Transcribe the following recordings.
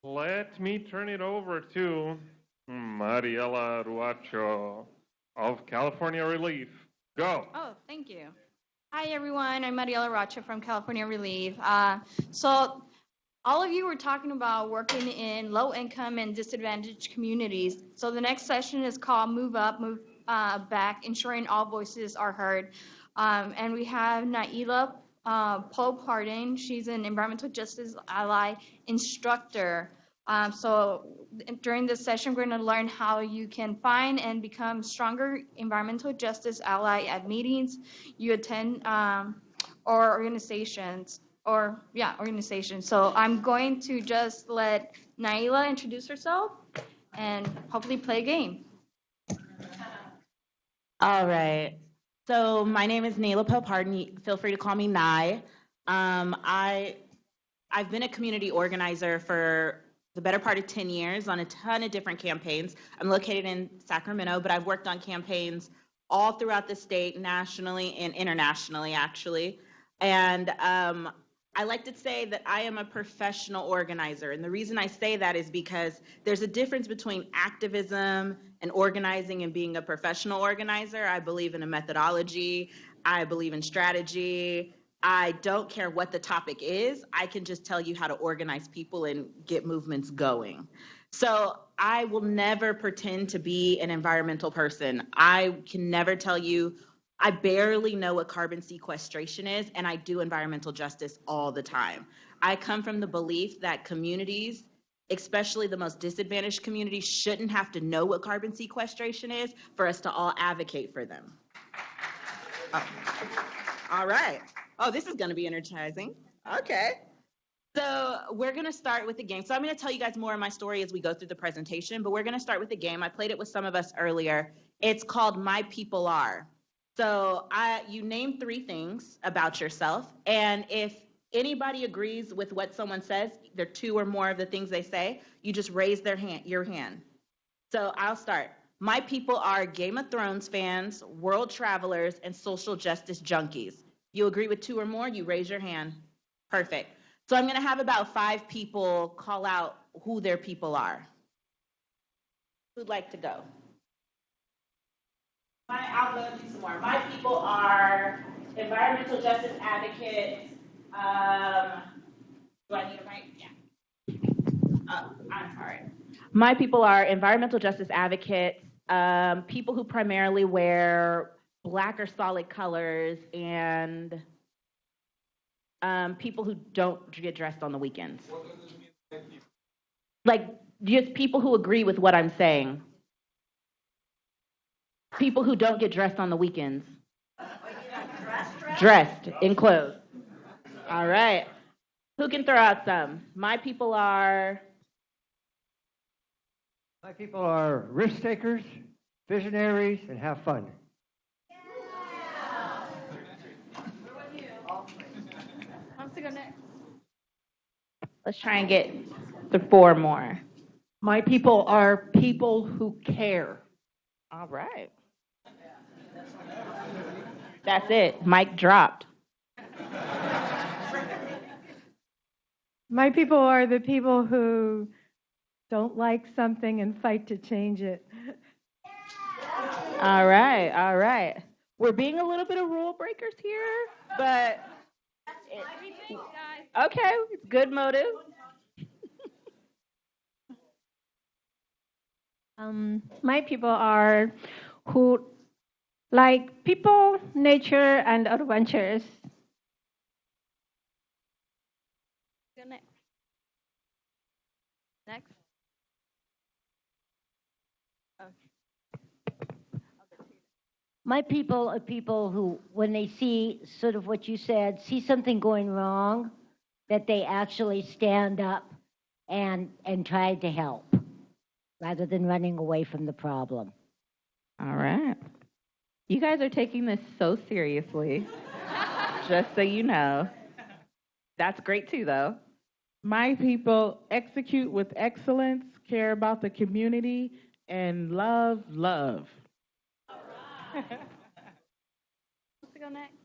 Let me turn it over to Mariela Ruacho of California ReLeaf. Go. Oh, thank you. Hi, everyone. I'm Mariela Ruacho from California ReLeaf. So all of you were talking about working in low-income and disadvantaged communities. So the next session is called Move Up, Move Back, ensuring all voices are heard. And we have Nailah Pope Harden. She's an environmental justice ally instructor. So during this session, we're going to learn how you can find and become stronger environmental justice ally at meetings you attend or organizations. So I'm going to just let Nailah introduce herself and hopefully play a game. All right. So my name is Nailah Pope Harden. Feel free to call me Nai. I've been a community organizer for the better part of 10 years on a ton of different campaigns. I'm located in Sacramento, but I've worked on campaigns all throughout the state, nationally and internationally, actually. And I like to say that I am a professional organizer. And the reason I say that is because there's a difference between activism and organizing and being a professional organizer. I believe in a methodology. I believe in strategy. I don't care what the topic is. I can just tell you how to organize people and get movements going. So I will never pretend to be an environmental person. I can never tell you. I barely know what carbon sequestration is, and I do environmental justice all the time. I come from the belief that communities, especially the most disadvantaged communities, shouldn't have to know what carbon sequestration is for us to all advocate for them. Oh. All right. Oh, this is going to be energizing. Okay. So we're going to start with the game. So I'm going to tell you guys more of my story as we go through the presentation, but we're going to start with the game. I played it with some of us earlier. It's called My People Are. So you name 3 things about yourself, and if anybody agrees with what someone says, there are 2 or more of the things they say, you just raise your hand. So I'll start. My people are Game of Thrones fans, world travelers, and social justice junkies. You agree with 2 or more, you raise your hand. Perfect. So I'm going to have about 5 people call out who their people are. Who'd like to go? I'll go do some more. My people are environmental justice advocates. Do I need a mic? Yeah. Oh, I'm sorry. My people are environmental justice advocates, people who primarily wear black or solid colors, and people who don't get dressed on the weekends. What does this mean? Like, just people who agree with what I'm saying. People who don't get dressed on the weekends. Dressed in clothes. All right. Who can throw out some? My people are risk takers, visionaries, and have fun. Wants to go next? Let's try and get the 4 more. My people are people who care. All right. That's it. Mic dropped. My people are the people who don't like something and fight to change it. All right, all right. We're being a little bit of rule breakers here, but okay, it's good motive. My people are who like people, nature, and adventures. Go next. Next. My people are people who, when they see sort of what you said, see something going wrong, that they actually stand up and try to help, rather than running away from the problem. All right. You guys are taking this so seriously, just so you know. That's great too, though. My people execute with excellence, care about the community, and love. All right. Who's to go next?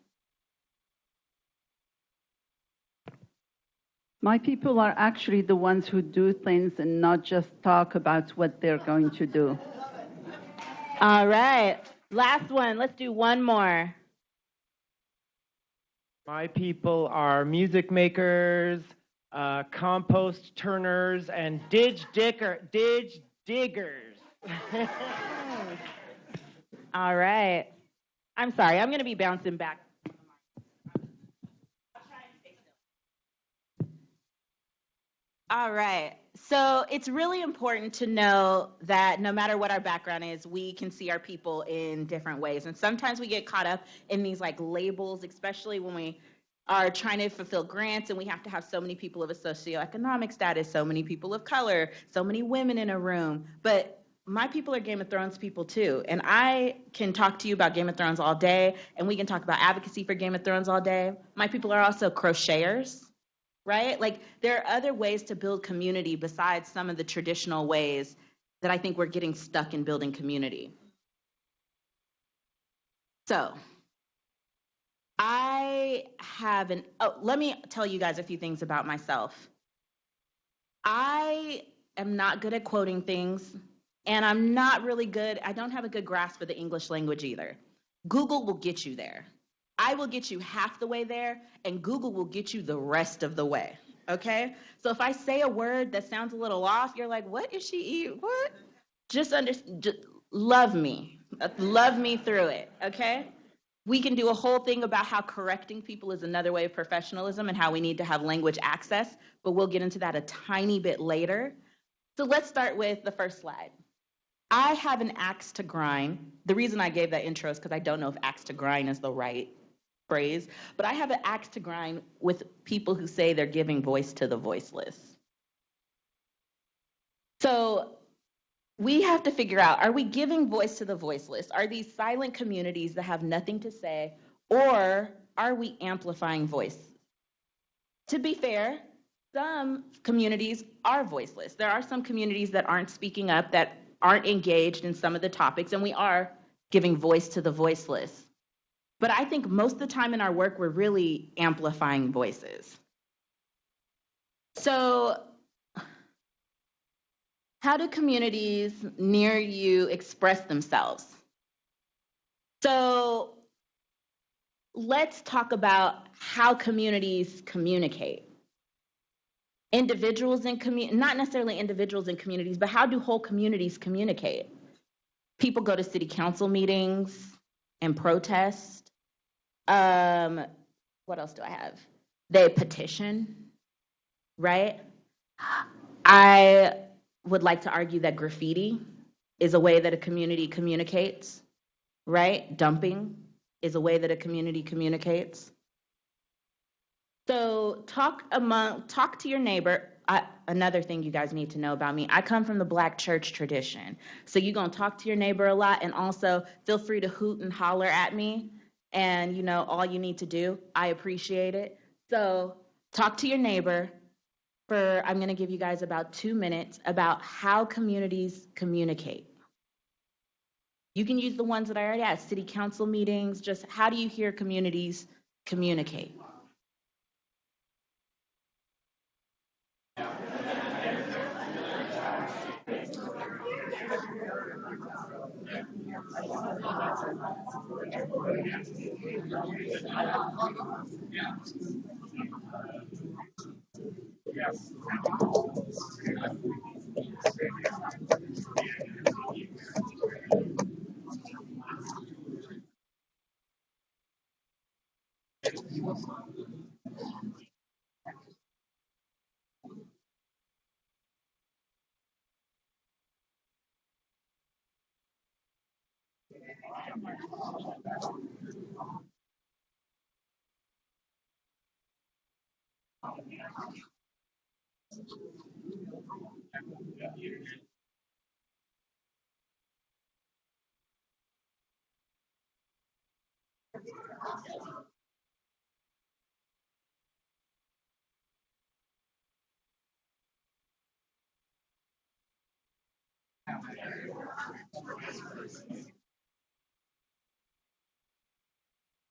My people are actually the ones who do things and not just talk about what they're going to do. All right. Last one. Let's do one more. My people are music makers, compost turners, and ditch diggers. All right. I'm sorry. I'm going to be bouncing back. All right. So it's really important to know that no matter what our background is, we can see our people in different ways. And sometimes we get caught up in these like labels, especially when we are trying to fulfill grants and we have to have so many people of a socioeconomic status, so many people of color, so many women in a room. But my people are Game of Thrones people too. And I can talk to you about Game of Thrones all day, and we can talk about advocacy for Game of Thrones all day. My people are also crocheters. Right? Like there are other ways to build community besides some of the traditional ways that I think we're getting stuck in building community. So let me tell you guys a few things about myself. I am not good at quoting things, and I don't have a good grasp of the English language either. Google will get you there. I will get you half the way there, and Google will get you the rest of the way, okay? So if I say a word that sounds a little off, you're like, what is she eating? What? Just love me. Love me through it, okay? We can do a whole thing about how correcting people is another way of professionalism and how we need to have language access, but we'll get into that a tiny bit later. So let's start with the first slide. I have an axe to grind. The reason I gave that intro is because I don't know if axe to grind is the right phrase, but I have an axe to grind with people who say they're giving voice to the voiceless. So we have to figure out, are we giving voice to the voiceless? Are these silent communities that have nothing to say, or are we amplifying voice? To be fair, some communities are voiceless. There are some communities that aren't speaking up, that aren't engaged in some of the topics, and we are giving voice to the voiceless. But I think most of the time in our work, we're really amplifying voices. So how do communities near you express themselves? So let's talk about how communities communicate. Individuals in not necessarily individuals in communities, but how do whole communities communicate? People go to city council meetings and protest. What else do I have? They petition, right? I would like to argue that graffiti is a way that a community communicates, right? Dumping is a way that a community communicates. So talk to your neighbor. Another thing you guys need to know about me, I come from the Black church tradition. So you're going to talk to your neighbor a lot, and also feel free to hoot and holler at me. And all you need to do, I appreciate it. So talk to your neighbor I'm going to give you guys about 2 minutes about how communities communicate. You can use the ones that I already asked, city council meetings, just how do you hear communities communicate?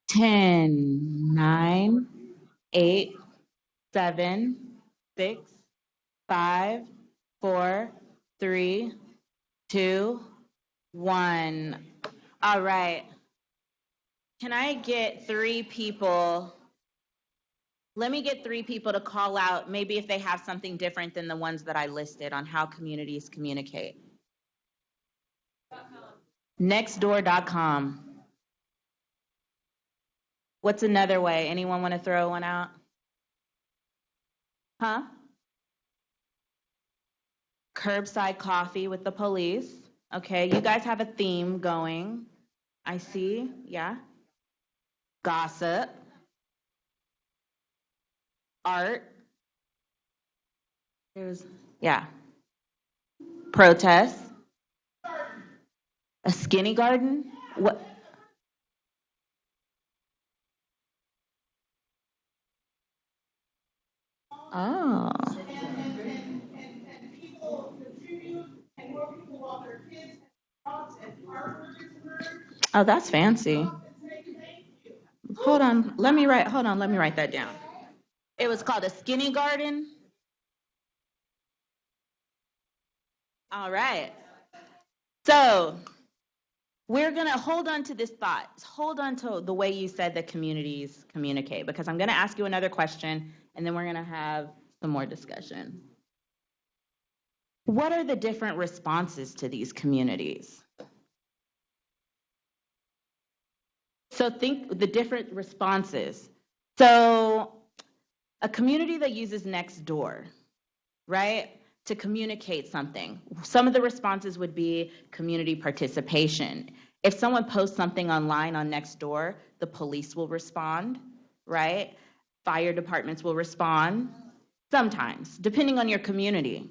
Ten, 9, 8, 7, 6, 5, 4, 3, 2, 1. All right. Can I get 3 people? Let me get 3 people to call out, maybe if they have something different than the ones that I listed on how communities communicate. Nextdoor.com. What's another way? Anyone want to throw one out? Huh? Curbside coffee with the police. Okay, you guys have a theme going. I see. Yeah. Gossip. Art. Yeah. Protest. A skinny garden? What? Oh. Oh, that's fancy. Hold on, let me write that down. It was called a skinny garden. All right. So we're going to hold on to this thought. Hold on to the way you said that communities communicate, because I'm going to ask you another question, and then we're going to have some more discussion. What are the different responses to these communities? So think the different responses. So a community that uses Nextdoor, right, to communicate something. Some of the responses would be community participation. If someone posts something online on Nextdoor, the police will respond, right? Fire departments will respond, sometimes, depending on your community.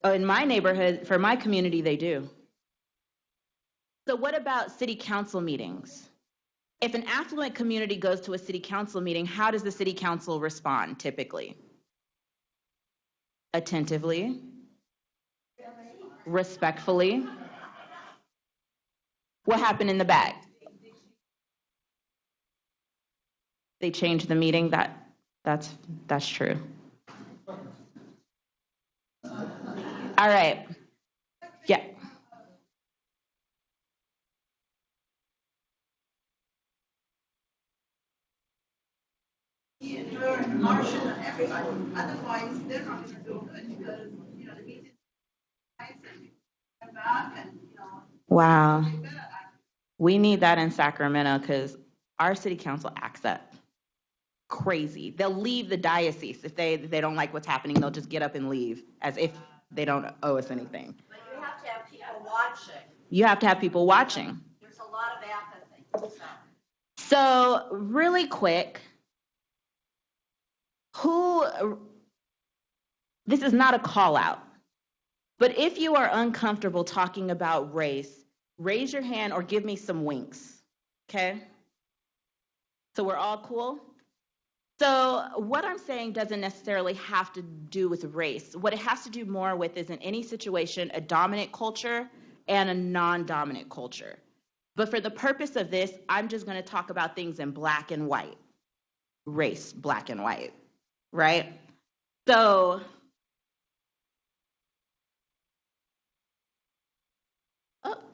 Oh, in my neighborhood, for my community, they do. So what about city council meetings? If an affluent community goes to a city council meeting, how does the city council respond typically? Attentively, respectfully. What happened in the back? They changed the meeting. That's true. All right. Yeah. Otherwise, they're not going to do good because the meeting back and Wow. We need that in Sacramento because our city council acts up crazy. They'll leave the diocese if they don't like what's happening. They'll just get up and leave as if they don't owe us anything. But you have to have people watching. You have to have people watching. There's a lot of apathy. So really quick, this is not a call out, but if you are uncomfortable talking about race, raise your hand or give me some winks, okay? So we're all cool? So what I'm saying doesn't necessarily have to do with race. What it has to do more with is, in any situation, a dominant culture and a non-dominant culture. But for the purpose of this, I'm just going to talk about things in black and white. Race, black and white, right? So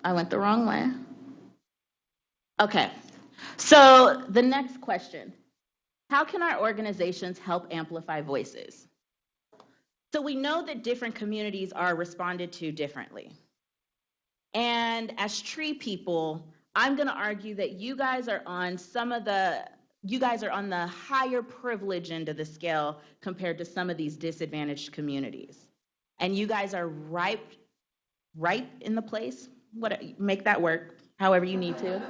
I went the wrong way. Okay. So the next question. How can our organizations help amplify voices? So we know that different communities are responded to differently. And as tree people, I'm going to argue that you guys are on the higher privilege end of the scale compared to some of these disadvantaged communities. And you guys are right in the place, make that work however you need to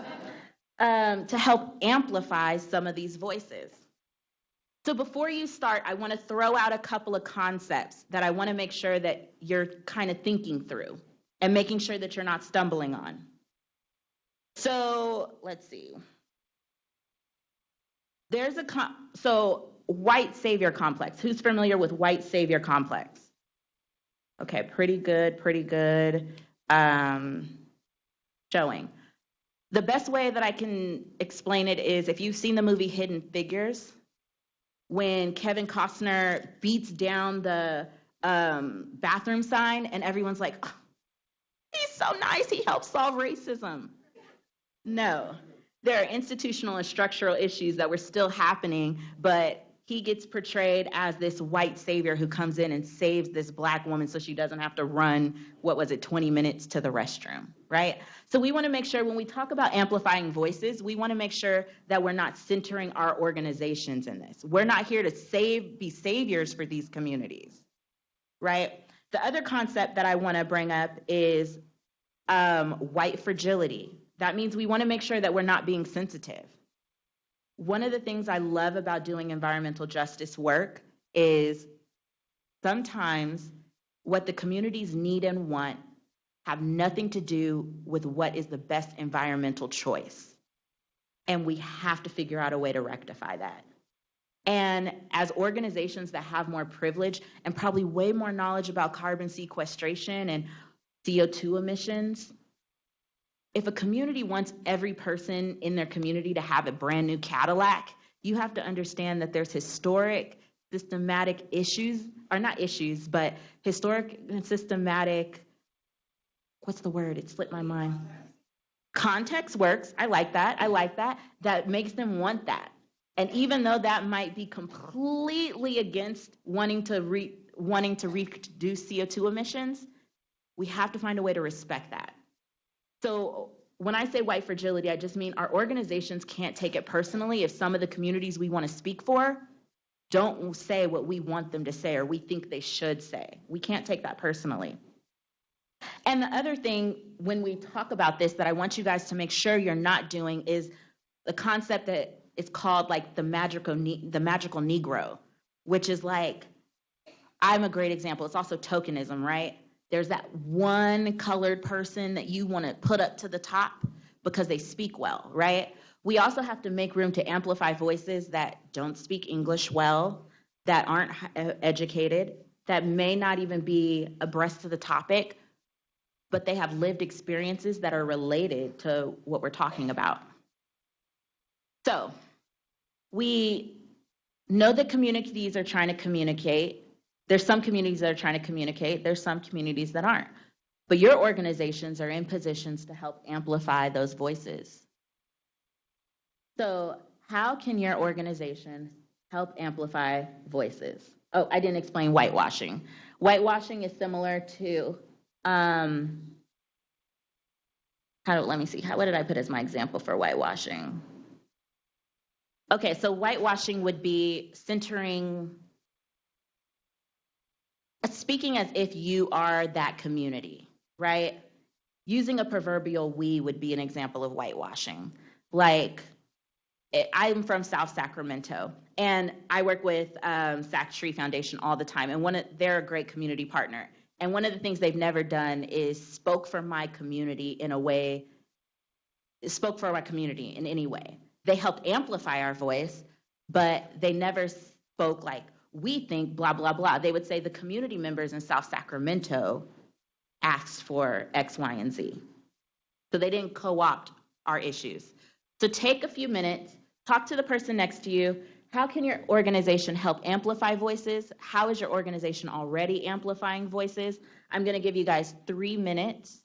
help amplify some of these voices. So before you start, I want to throw out a couple of concepts that I want to make sure that you're kind of thinking through and making sure that you're not stumbling on. So let's see. White savior complex. Who's familiar with white savior complex? Okay, pretty good. Showing. The best way that I can explain it is, if you've seen the movie Hidden Figures, when Kevin Costner beats down the bathroom sign and everyone's like, oh, he's so nice, he helps solve racism. No, there are institutional and structural issues that were still happening, but he gets portrayed as this white savior who comes in and saves this black woman so she doesn't have to run, 20 minutes to the restroom, right? So we want to make sure when we talk about amplifying voices, we want to make sure that we're not centering our organizations in this. We're not here to be saviors for these communities, right? The other concept that I want to bring up is white fragility. That means we want to make sure that we're not being sensitive. One of the things I love about doing environmental justice work is sometimes what the communities need and want have nothing to do with what is the best environmental choice. And we have to figure out a way to rectify that. And as organizations that have more privilege and probably way more knowledge about carbon sequestration and CO2 emissions, if a community wants every person in their community to have a brand new Cadillac, you have to understand that there's historic, systematic issues, or not issues, but historic and systematic, what's the word? It slipped my mind. Context works. I like that. That makes them want that. And even though that might be completely against wanting to reduce CO2 emissions, we have to find a way to respect that. So when I say white fragility, I just mean our organizations can't take it personally if some of the communities we want to speak for don't say what we want them to say or we think they should say. We can't take that personally. And the other thing when we talk about this that I want you guys to make sure you're not doing is the concept that is called like the magical Negro, which is like, I'm a great example. It's also tokenism, right? There's that one colored person that you want to put up to the top because they speak well, right? We also have to make room to amplify voices that don't speak English well, that aren't educated, that may not even be abreast of the topic, but they have lived experiences that are related to what we're talking about. So we know that communities are trying to communicate. There's some communities that are trying to communicate. There's some communities that aren't. But your organizations are in positions to help amplify those voices. So how can your organization help amplify voices? Oh, I didn't explain whitewashing. Whitewashing is similar to, let me see, what did I put as my example for whitewashing? Okay, so whitewashing would be speaking as if you are that community, right? Using a proverbial we would be an example of whitewashing. Like, I'm from South Sacramento, and I work with Sac Tree Foundation all the time, and they're a great community partner. And one of the things they've never done is spoke for my community in any way. They helped amplify our voice, but they never spoke like, we think blah, blah, blah. They would say the community members in South Sacramento asked for X, Y, and Z. So they didn't co-opt our issues. So take a few minutes, talk to the person next to you. How can your organization help amplify voices? How is your organization already amplifying voices? I'm going to give you guys 3 minutes.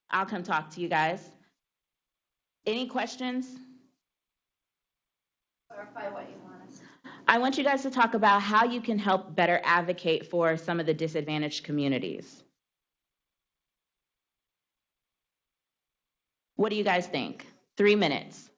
I'll come talk to you guys. Any questions? Clarify what you want us. I want you guys to talk about how you can help better advocate for some of the disadvantaged communities. What do you guys think? 3 minutes.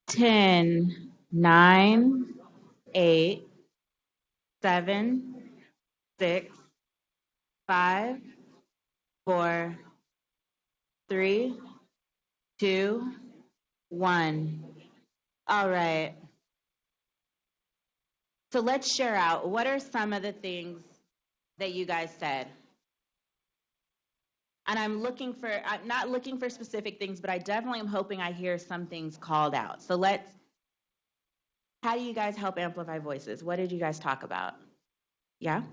10, 9, 8, 7, 6, 5, 4, 3, 2, 1. All right. So let's share out. What are some of the things that you guys said? And I'm not looking for specific things, but I definitely am hoping I hear some things called out. So how do you guys help amplify voices? What did you guys talk about? Yeah?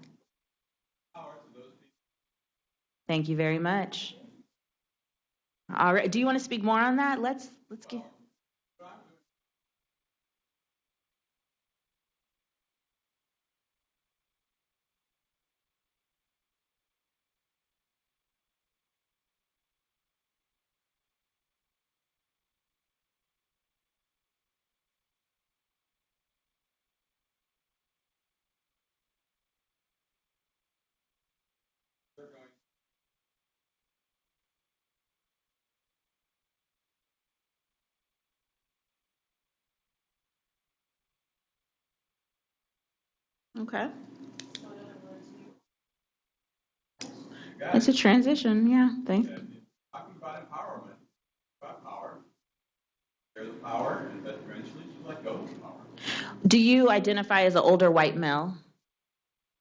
Thank you very much. All right. Do you want to speak more on that? Let's get. Okay. It's a transition. Yeah. Thanks. Talking about empowerment, about power. There's the power, and but eventually you let go of the power. Do you identify as an older white male?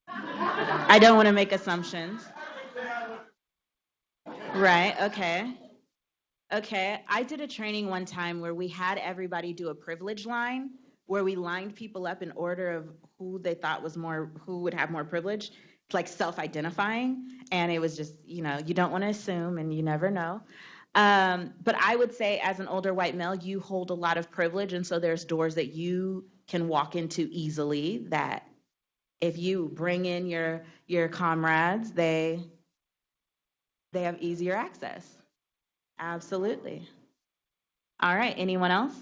I don't want to make assumptions. Right. Okay. Okay. I did a training one time where we had everybody do a privilege line, where we lined people up in order of who they thought who would have more privilege, like self-identifying. And it was just, you don't want to assume and you never know. But I would say as an older white male, you hold a lot of privilege. And so there's doors that you can walk into easily that if you bring in your comrades, they have easier access. Absolutely. All right. Anyone else?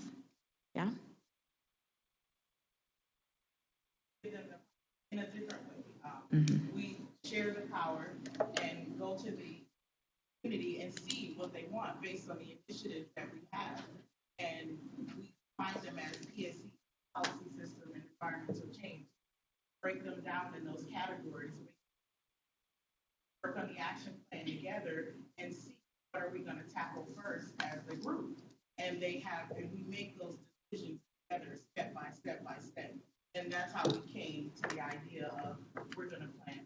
Yeah. In a different way. We share the power and go to the community and see what they want based on the initiatives that we have. And we find them as PSC, policy system and environmental change. Break them down in those categories. Work on the action plan together and see what are we going to tackle first as a group. And we make those decisions together step by step by step. And that's how we came to the idea of we're going to plan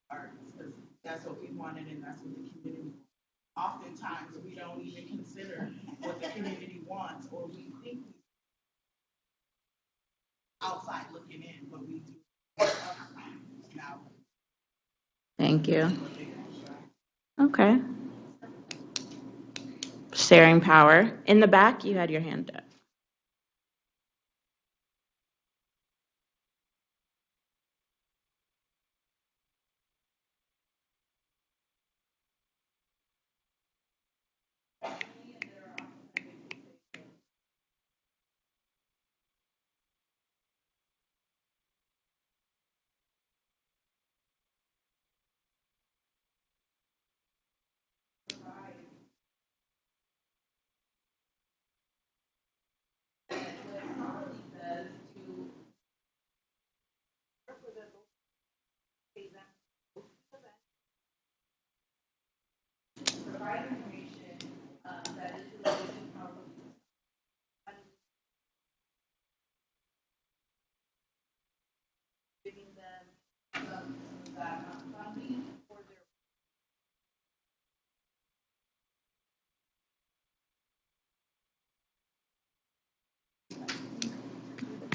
arts because that's what we wanted and that's what the community wants. Oftentimes we don't even consider what the community wants or we think outside looking in, but we do now. Thank you. Okay. Sharing power. In the back, you had your hand up.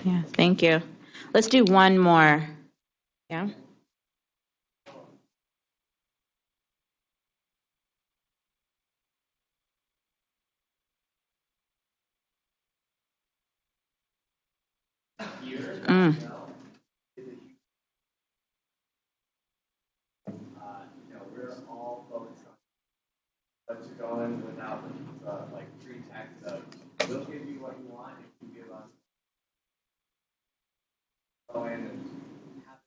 Yeah, thank you. Let's do one more. Yeah. Mm. We're all focused on what's going without like pretext of we'll give you what you want if you give us go in and have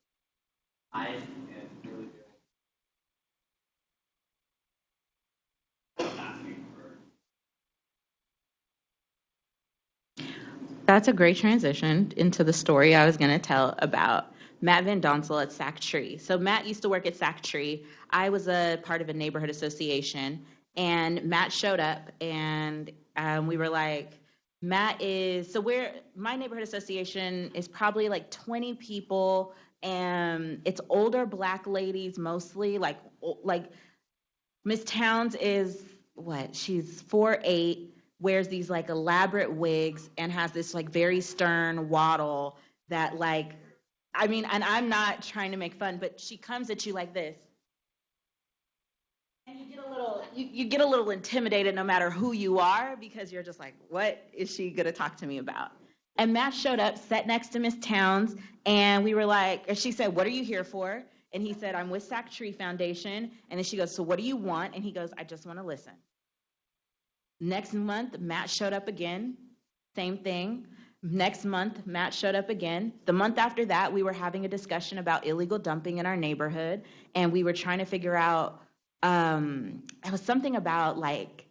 eyes and really do asking for. That's a great transition into the story I was going to tell about Matt Van Donsel at Sac Tree. So Matt used to work at Sac Tree. I was a part of a neighborhood association, and Matt showed up, and we were like, Matt is, so my neighborhood association is probably like 20 people, and it's older black ladies mostly, like Miss Towns is what? She's 4'8", wears these like elaborate wigs, and has this like very stern waddle that like, I mean, and I'm not trying to make fun, but she comes at you like this. And you get a little intimidated no matter who you are, because you're just like, what is she gonna talk to me about? And Matt showed up, sat next to Miss Towns, and we were like, and she said, what are you here for? And he said, I'm with Sac Tree Foundation. And then she goes, so what do you want? And he goes, I just want to listen. Next month, Matt showed up again. Same thing. Next month, Matt showed up again. The month after that, we were having a discussion about illegal dumping in our neighborhood. And we were trying to figure out, it was something about like,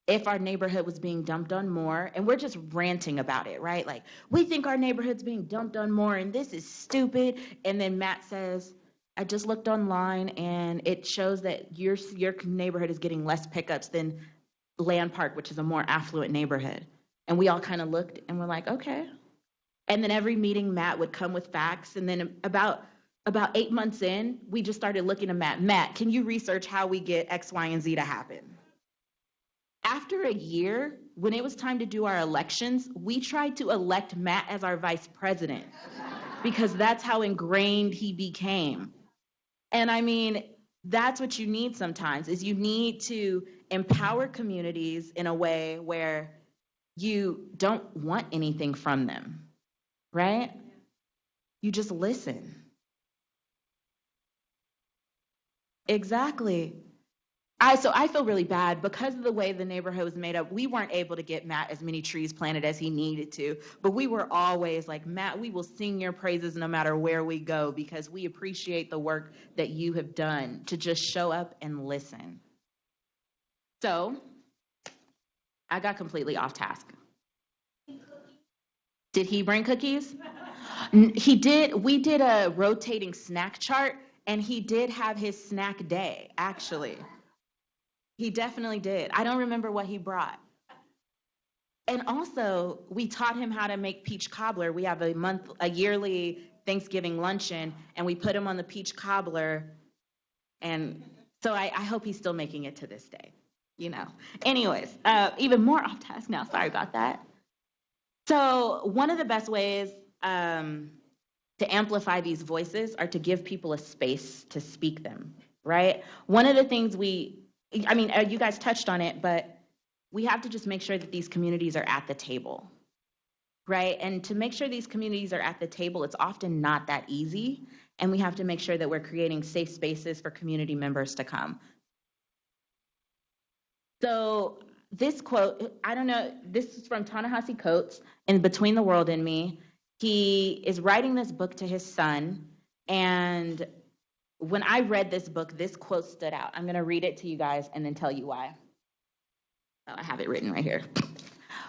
if our neighborhood was being dumped on more, and we're just ranting about it, right? Like, we think our neighborhood's being dumped on more, and this is stupid. And then Matt says, I just looked online, and it shows that your neighborhood is getting less pickups than Land Park, which is a more affluent neighborhood. And we all kind of looked, and we're like, okay. And then every meeting, Matt would come with facts. And then about 8 months in, we just started looking at Matt. Matt, can you research how we get X, Y, and Z to happen? After a year, when it was time to do our elections, we tried to elect Matt as our vice president because that's how ingrained he became. And I mean, that's what you need sometimes, is you need to empower communities in a way where you don't want anything from them, right? You just listen. Exactly. So I feel really bad because of the way the neighborhood was made up. We weren't able to get Matt as many trees planted as he needed to, but we were always like, Matt, we will sing your praises no matter where we go because we appreciate the work that you have done to just show up and listen. So I got completely off task. Did he bring cookies? He did. We did a rotating snack chart, and he did have his snack day, actually. He definitely did. I don't remember what he brought. And also, we taught him how to make peach cobbler. We have a yearly Thanksgiving luncheon, and we put him on the peach cobbler. And so I hope he's still making it to this day, you know. Anyways, even more off task now. Sorry about that. So one of the best ways to amplify these voices are to give people a space to speak them, right? One of the things you guys touched on it, but we have to just make sure that these communities are at the table, right? And to make sure these communities are at the table, it's often not that easy. And we have to make sure that we're creating safe spaces for community members to come. So this quote, I don't know, this is from Ta-Nehisi Coates in Between the World and Me. He is writing this book to his son, and when I read this book, this quote stood out. I'm going to read it to you guys and then tell you why. Oh, I have it written right here.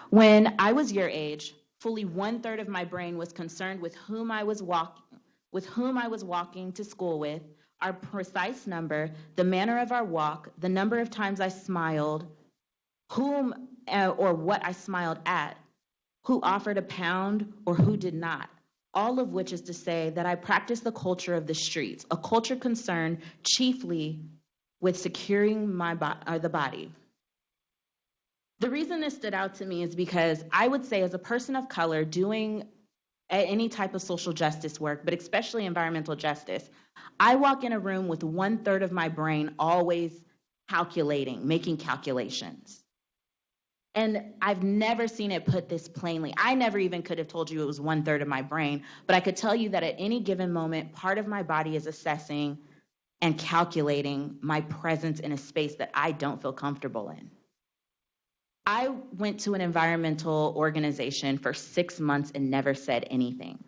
When I was your age, fully 1/3 of my brain was concerned with whom I was walking to school with, our precise number, the manner of our walk, the number of times I smiled, whom or what I smiled at, who offered a pound or who did not. all of which is to say that I practice the culture of the streets, a culture concerned chiefly with securing the body. The reason this stood out to me is because I would say, as a person of color doing any type of social justice work, but especially environmental justice, I walk in a room with 1/3 of my brain always calculating, making calculations. And I've never seen it put this plainly. I never even could have told you it was 1/3 of my brain, but I could tell you that at any given moment, part of my body is assessing and calculating my presence in a space that I don't feel comfortable in. I went to an environmental organization for 6 months and never said anything.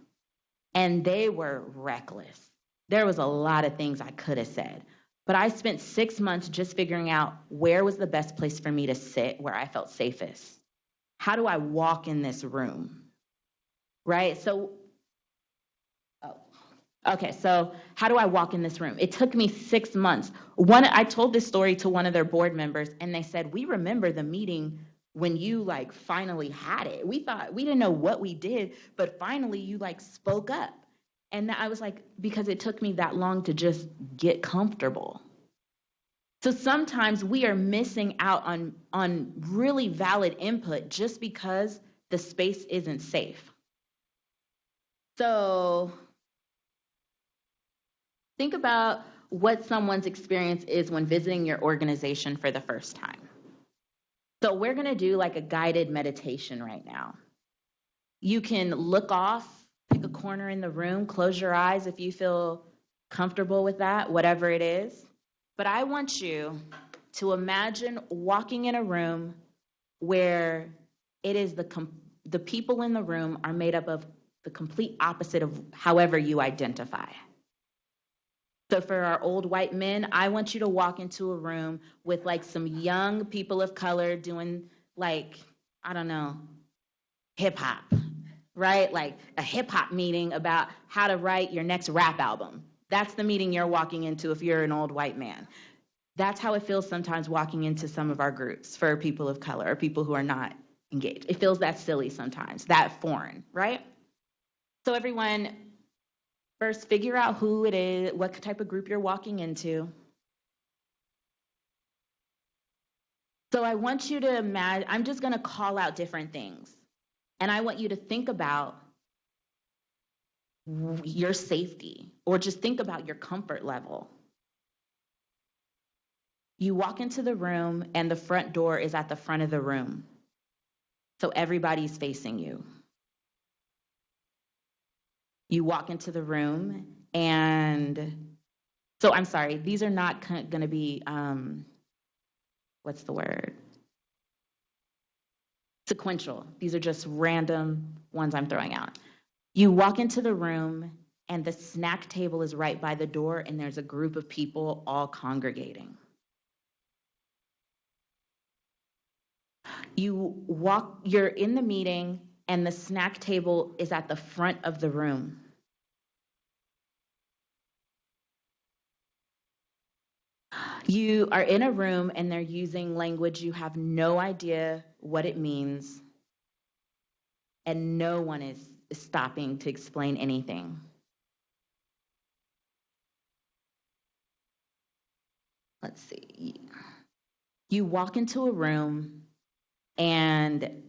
And they were reckless. There was a lot of things I could have said. But I spent 6 months just figuring out where was the best place for me to sit, where I felt safest. How do I walk in this room? Right? So how do I walk in this room? It took me 6 months. I told this story to one of their board members, and they said, we remember the meeting when you finally had it. We didn't know what we did, but finally you spoke up. And I was like, because it took me that long to just get comfortable. So sometimes we are missing out on really valid input just because the space isn't safe. So think about what someone's experience is when visiting your organization for the first time. So we're going to do a guided meditation right now. You can look off, pick a corner in the room, close your eyes if you feel comfortable with that, whatever it is. But I want you to imagine walking in a room where it is the people in the room are made up of the complete opposite of however you identify. So for our old white men, I want you to walk into a room with some young people of color doing hip hop, right? A hip hop meeting about how to write your next rap album. That's the meeting you're walking into if you're an old white man. That's how it feels sometimes walking into some of our groups for people of color or people who are not engaged. It feels that silly sometimes, that foreign, right? So everyone, first figure out who it is, what type of group you're walking into. So I want you to imagine, I'm just going to call out different things. And I want you to think about your safety, or just think about your comfort level. You walk into the room and the front door is at the front of the room. So everybody's facing you. You walk into the room and, so I'm sorry, these are not going to be, what's the word? Sequential. These are just random ones I'm throwing out. You walk into the room and the snack table is right by the door and there's a group of people all congregating. You're in the meeting and the snack table is at the front of the room. You are in a room and they're using language you have no idea what it means, and no one is stopping to explain anything. Let's see. You walk into a room and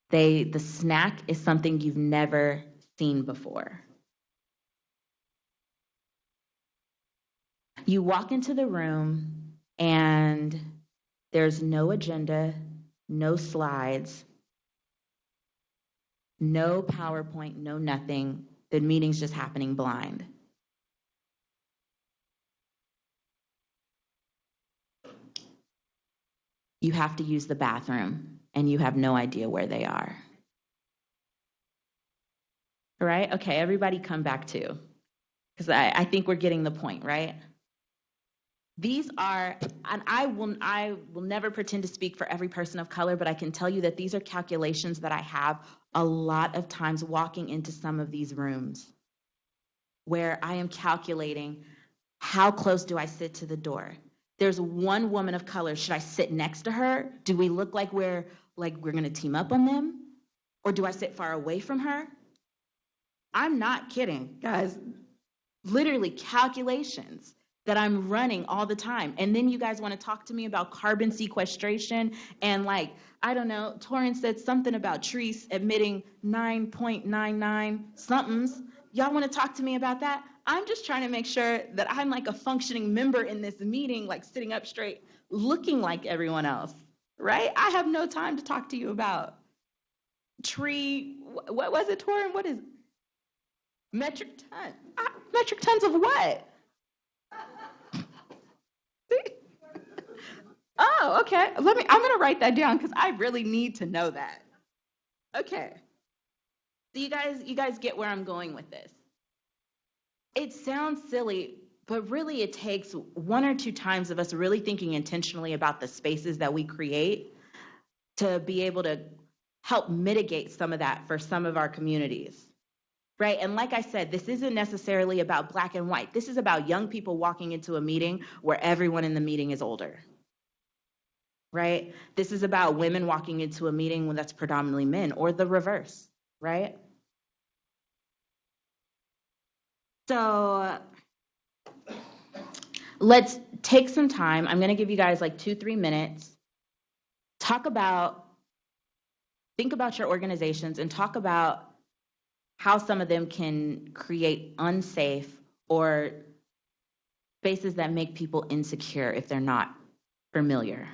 the snack is something you've never seen before. You walk into the room and there's no agenda, no slides, no PowerPoint, no nothing. The meeting's just happening blind. You have to use the bathroom and you have no idea where they are. All right? Okay, everybody come back to, because I think we're getting the point, right? These are, and I will never pretend to speak for every person of color, but I can tell you that these are calculations that I have a lot of times walking into some of these rooms where I am calculating how close do I sit to the door. There's one woman of color. Should I sit next to her? Do we look like we're going to team up on them? Or do I sit far away from her? I'm not kidding, guys. Literally calculations that I'm running all the time. And then you guys want to talk to me about carbon sequestration and like, I don't know, Torrance said something about trees emitting 9.99 somethings. Y'all want to talk to me about that? I'm just trying to make sure that I'm like a functioning member in this meeting, like sitting up straight, looking like everyone else, right? I have no time to talk to you about what was it, Torrance? What is metric ton? Metric tons of what? Oh, okay. I'm gonna write that down because I really need to know that. Okay. So you guys get where I'm going with this. It sounds silly, but really it takes one or two times of us really thinking intentionally about the spaces that we create to be able to help mitigate some of that for some of our communities. Right? And like I said, this isn't necessarily about black and white. This is about young people walking into a meeting where everyone in the meeting is older. Right? This is about women walking into a meeting when that's predominantly men, or the reverse, right? So let's take some time. I'm going to give you guys like 2-3 minutes. Think about your organizations and talk about how some of them can create unsafe or spaces that make people insecure if they're not familiar.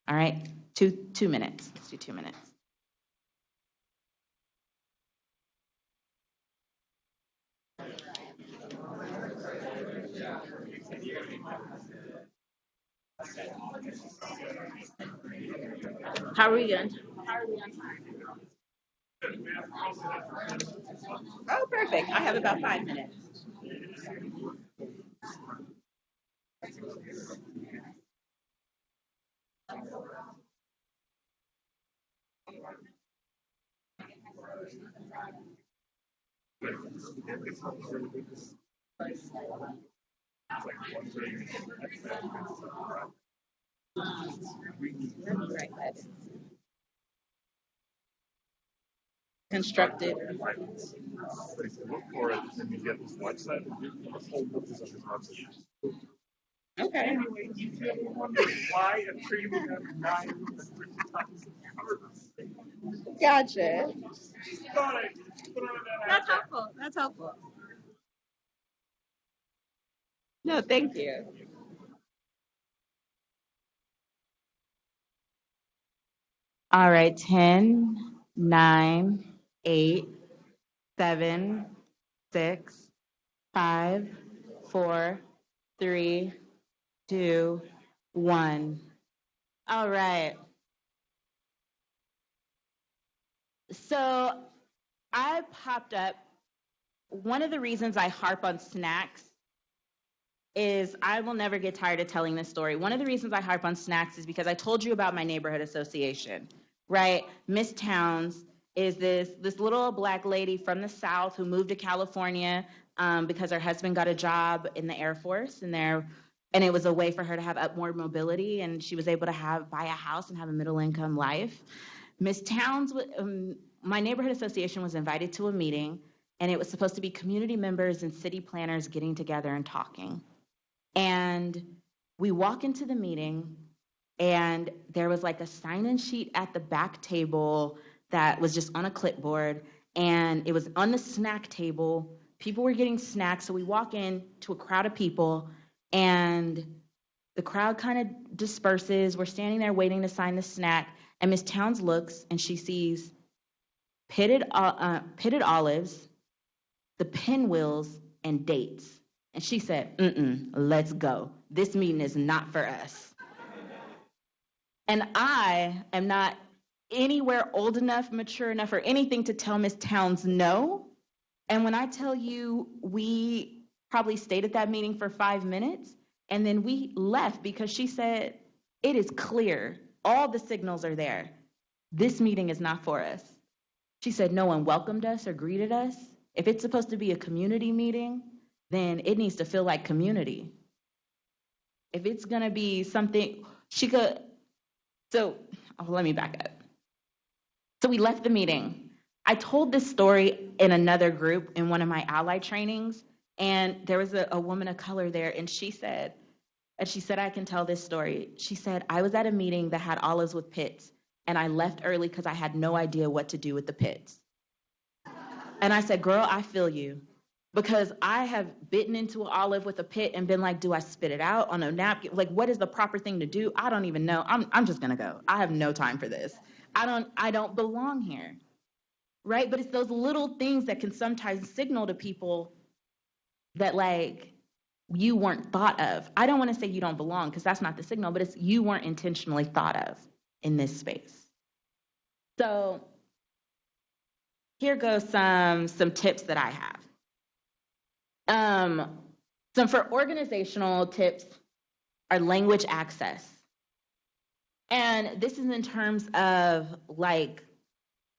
All right, 2 minutes. Let's do 2 minutes. How are we doing? Oh, perfect. I have about 5 minutes. Constructed. Look for it and you get this website. Okay. Anyway, you wonder why a tree would have 9 times. Gotcha. That's helpful. That's helpful. No, thank you. All right, 10, 9, 8, 7, 6, 5, 4, 3, 2, 1. All right. So I popped up. One of the reasons I harp on snacks is I will never get tired of telling this story. One of the reasons I harp on snacks is because I told you about my neighborhood association, right? Miss Towns is this little black lady from the South who moved to California because her husband got a job in the Air Force, and it was a way for her to have upward mobility, and she was able to buy a house and have a middle income life. Miss Towns, my neighborhood association was invited to a meeting, and it was supposed to be community members and city planners getting together and talking. And we walk into the meeting, and there was like a sign-in sheet at the back table that was just on a clipboard, and it was on the snack table. People were getting snacks, so we walk in to a crowd of people, and the crowd kind of disperses. We're standing there waiting to sign the snack, and Miss Towns looks, and she sees pitted olives, the pinwheels, and dates. And she said, let's go. This meeting is not for us. And I am not anywhere old enough, mature enough, or anything to tell Miss Towns no. And when I tell you, we probably stayed at that meeting for 5 minutes, and then we left because she said, it is clear. All the signals are there. This meeting is not for us. She said, no one welcomed us or greeted us. If it's supposed to be a community meeting, then it needs to feel like community. If it's going to be something, let me back up. So we left the meeting. I told this story in another group in one of my ally trainings, and there was a woman of color there, and she said, I can tell this story. She said, I was at a meeting that had olives with pits, and I left early because I had no idea what to do with the pits. And I said, girl, I feel you. Because I have bitten into an olive with a pit and been like, do I spit it out on a napkin? Like, what is the proper thing to do? I don't even know. I'm just gonna go. I have no time for this. I don't belong here. Right? But it's those little things that can sometimes signal to people that like you weren't thought of. I don't want to say you don't belong because that's not the signal, but it's you weren't intentionally thought of in this space. So here goes some tips that I have. Some for organizational tips are language access. And this is in terms of like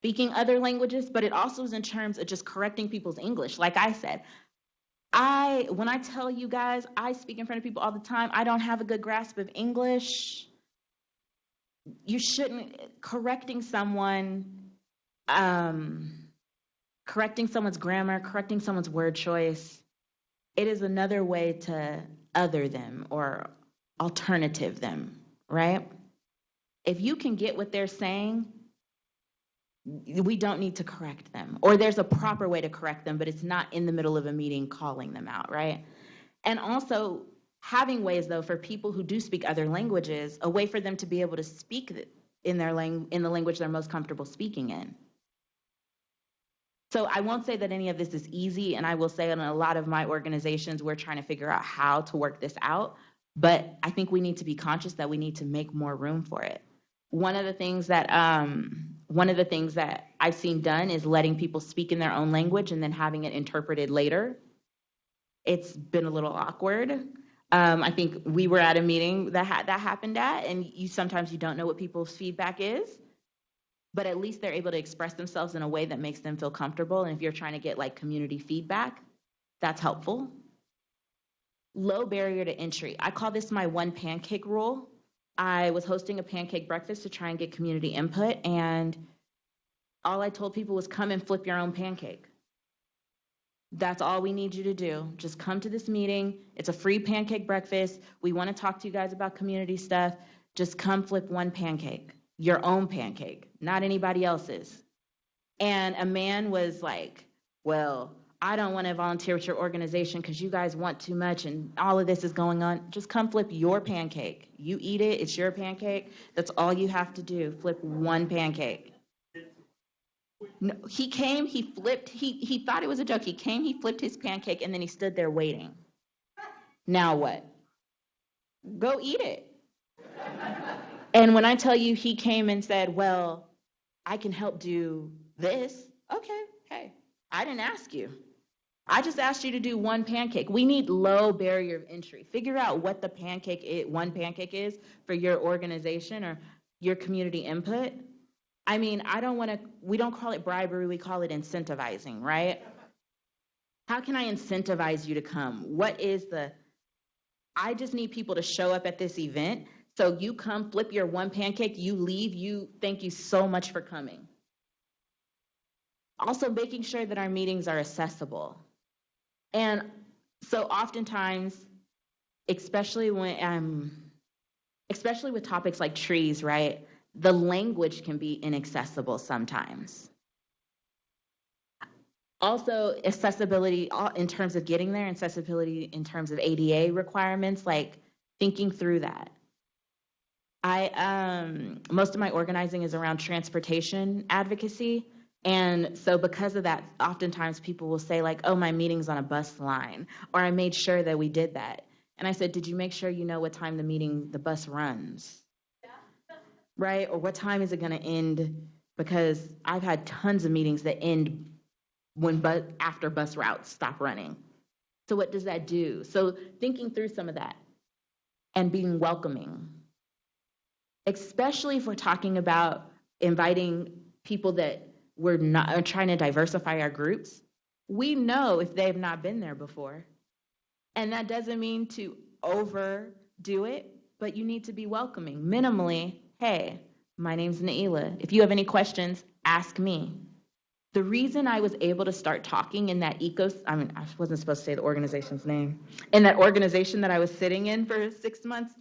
speaking other languages, but it also is in terms of just correcting people's English. Like I said, when I tell you guys, I speak in front of people all the time, I don't have a good grasp of English. You shouldn't, correcting someone's grammar, correcting someone's word choice, it is another way to other them or alternative them, right? If you can get what they're saying, we don't need to correct them. Or there's a proper way to correct them, but it's not in the middle of a meeting calling them out, right? And also having ways, though, for people who do speak other languages, a way for them to be able to speak in the language they're most comfortable speaking in. So I won't say that any of this is easy, and I will say in a lot of my organizations, we're trying to figure out how to work this out, but I think we need to be conscious that we need to make more room for it. One of the things that I've seen done is letting people speak in their own language and then having it interpreted later. It's been a little awkward. I think we were at a meeting that happened at, and sometimes you don't know what people's feedback is. But at least they're able to express themselves in a way that makes them feel comfortable. And if you're trying to get like community feedback, that's helpful. Low barrier to entry. I call this my one pancake rule. I was hosting a pancake breakfast to try and get community input, and all I told people was come and flip your own pancake. That's all we need you to do. Just come to this meeting. It's a free pancake breakfast. We want to talk to you guys about community stuff. Just come flip one pancake. Your own pancake, not anybody else's. And a man was like, well, I don't want to volunteer with your organization because you guys want too much and all of this is going on. Just come flip your pancake. You eat it, it's your pancake. That's all you have to do, flip one pancake. No, he came, he flipped, he thought it was a joke. He came, he flipped his pancake, and then he stood there waiting. Now what? Go eat it. And when I tell you he came and said, well, I can help do this, okay, hey, I didn't ask you. I just asked you to do one pancake. We need low barrier of entry. Figure out what the one pancake is for your organization or your community input. I mean, we don't call it bribery, we call it incentivizing, right? How can I incentivize you to come? I just need people to show up at this event. So you come, flip your one pancake, you leave, thank you so much for coming. Also making sure that our meetings are accessible. And so oftentimes, especially with topics like trees, right? The language can be inaccessible sometimes. Also, accessibility in terms of getting there, accessibility in terms of ADA requirements, like thinking through that. Most of my organizing is around transportation advocacy. And so because of that, oftentimes people will say like, oh, my meeting's on a bus line, or I made sure that we did that. And I said, did you make sure you know what time the bus runs? Right? Or what time is it going to end? Because I've had tons of meetings that end after bus routes stop running. So what does that do? So thinking through some of that and being welcoming, especially if we're talking about inviting people that we're not trying to diversify our groups. We know if they've not been there before. And that doesn't mean to overdo it, but you need to be welcoming. Minimally, hey, my name's Nailah. If you have any questions, ask me. The reason I was able to start talking in that I wasn't supposed to say the organization's name, in that organization that I was sitting in for 6 months,